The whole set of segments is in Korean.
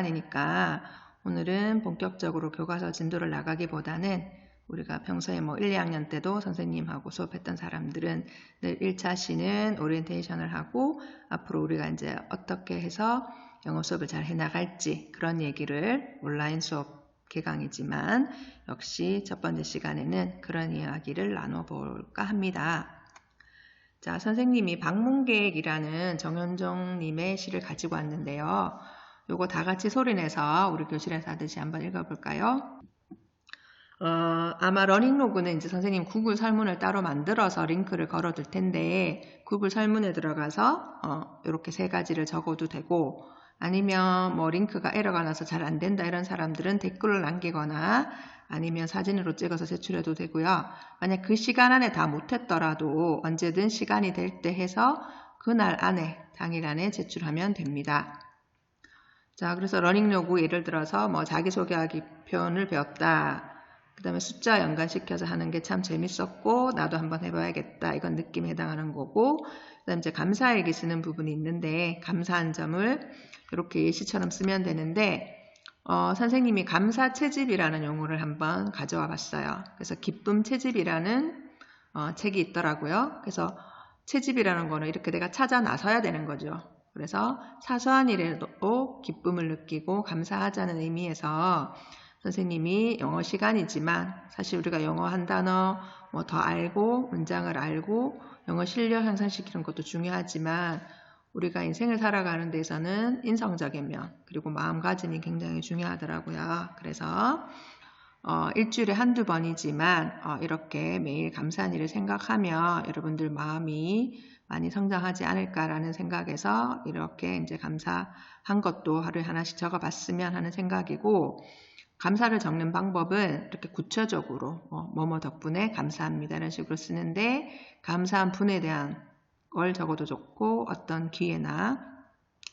시간이니까 오늘은 본격적으로 교과서 진도를 나가기보다는 우리가 평소에 뭐 1, 2학년 때도 선생님하고 수업했던 사람들은 늘 1차 시는 오리엔테이션을 하고 앞으로 우리가 이제 어떻게 해서 영어 수업을 잘 해나갈지 그런 얘기를 온라인 수업 개강이지만 역시 첫 번째 시간에는 그런 이야기를 나눠볼까 합니다. 자, 선생님이 방문객이라는 정현종님의 시를 가지고 왔는데요. 요거 다 같이 소리내서 우리 교실에서 하듯이 한번 읽어볼까요? 아마 러닝로그는 이제 선생님 구글 설문을 따로 만들어서 링크를 걸어둘 텐데 구글 설문에 들어가서 이렇게 세 가지를 적어도 되고 아니면 뭐 링크가 에러가 나서 잘 안 된다 이런 사람들은 댓글을 남기거나 아니면 사진으로 찍어서 제출해도 되고요. 만약 그 시간 안에 다 못했더라도 언제든 시간이 될 때 해서 그날 안에 당일 안에 제출하면 됩니다. 자, 그래서 러닝로그 예를 들어서 뭐 자기소개하기 표현을 배웠다. 그 다음에 숫자 연관시켜서 하는 게 참 재밌었고 나도 한번 해봐야겠다. 이건 느낌에 해당하는 거고 그 다음에 이제 감사일기 쓰는 부분이 있는데 감사한 점을 이렇게 예시처럼 쓰면 되는데 선생님이 감사 채집이라는 용어를 한번 가져와 봤어요. 그래서 기쁨 채집이라는 책이 있더라고요. 그래서 채집이라는 거는 이렇게 내가 찾아 나서야 되는 거죠. 그래서 사소한 일에도 기쁨을 느끼고 감사하자는 의미에서 선생님이 영어 시간이지만 사실 우리가 영어 한 단어 뭐 더 알고 문장을 알고 영어 실력 향상시키는 것도 중요하지만 우리가 인생을 살아가는 데서는 인성적인 면 그리고 마음가짐이 굉장히 중요하더라고요. 그래서 일주일에 한두 번이지만 이렇게 매일 감사한 일을 생각하며 여러분들 마음이 많이 성장하지 않을까라는 생각에서 이렇게 이제 감사한 것도 하루에 하나씩 적어봤으면 하는 생각이고 감사를 적는 방법은 이렇게 구체적으로 뭐뭐 덕분에 감사합니다 이런 식으로 쓰는데 감사한 분에 대한 걸 적어도 좋고 어떤 기회나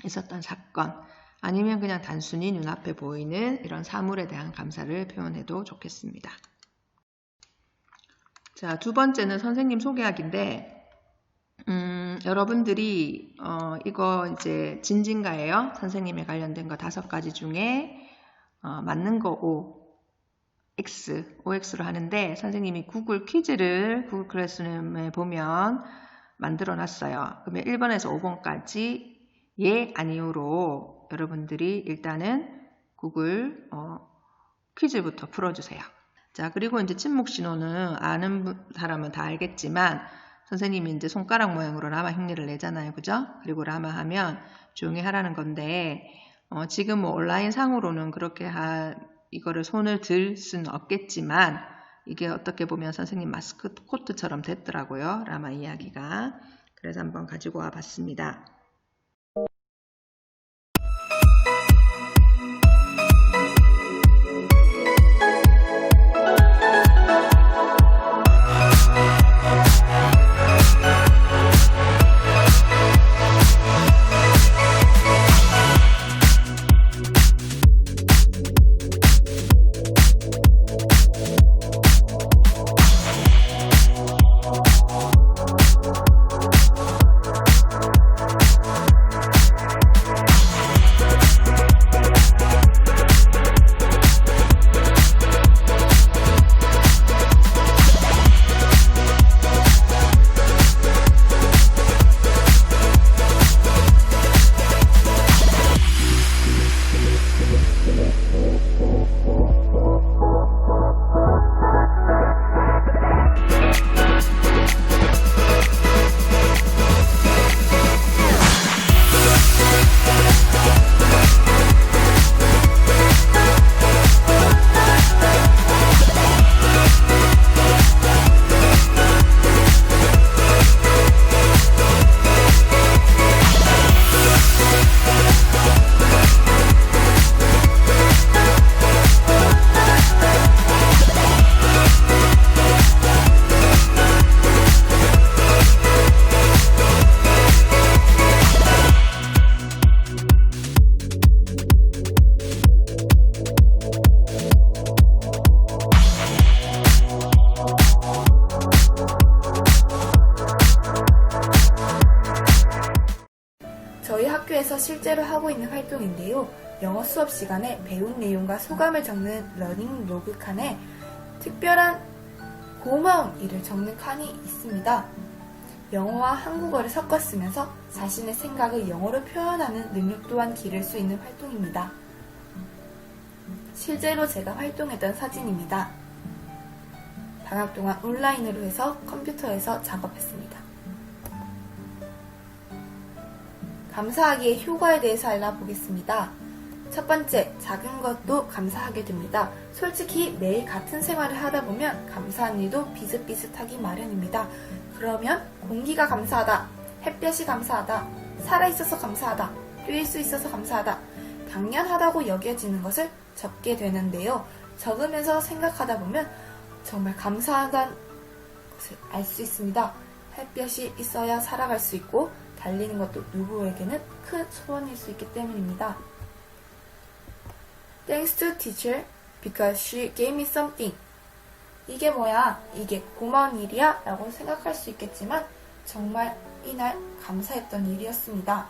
있었던 사건 아니면 그냥 단순히 눈앞에 보이는 이런 사물에 대한 감사를 표현해도 좋겠습니다. 자, 두 번째는 선생님 소개하기인데 여러분들이 이거 이제 진진가예요. 선생님에 관련된 거 5가지 중에 맞는 거 OX로 하는데 선생님이 구글 퀴즈를 구글 클래스룸에 보면 만들어 놨어요. 그러면 1번에서 5번까지 예, 아니요로 여러분들이 일단은 구글 퀴즈부터 풀어주세요. 자, 그리고 이제 침묵 신호는 아는 사람은 다 알겠지만 선생님이 이제 손가락 모양으로 라마 흉내를 내잖아요. 그죠? 그리고 라마 하면 조용히 하라는 건데 지금 뭐 온라인 상으로는 그렇게 이거를 손을 들 수는 없겠지만 이게 어떻게 보면 선생님 마스코트처럼 됐더라고요. 라마 이야기가. 그래서 한번 가지고 와 봤습니다. 학교에서 실제로 하고 있는 활동인데요. 영어 수업 시간에 배운 내용과 소감을 적는 러닝 로그 칸에 특별한 고마움 일을 적는 칸이 있습니다. 영어와 한국어를 섞어 쓰면서 자신의 생각을 영어로 표현하는 능력 또한 기를 수 있는 활동입니다. 실제로 제가 활동했던 사진입니다. 방학 동안 온라인으로 해서 컴퓨터에서 작업했습니다. 감사하기의 효과에 대해서 알아보겠습니다. 첫 번째, 작은 것도 감사하게 됩니다. 솔직히 매일 같은 생활을 하다 보면 감사한 일도 비슷비슷하기 마련입니다. 그러면 공기가 감사하다, 햇볕이 감사하다, 살아있어서 감사하다, 뛰일 수 있어서 감사하다, 당연하다고 여겨지는 것을 적게 되는데요. 적으면서 생각하다 보면 정말 감사하다는 것을 알 수 있습니다. 햇볕이 있어야 살아갈 수 있고 달리는 것도 누구에게는 큰 소원일 수 있기 때문입니다. Thanks to teacher because she gave me something. 이게 뭐야? 이게 고마운 일이야? 라고 생각할 수 있겠지만 정말 이날 감사했던 일이었습니다.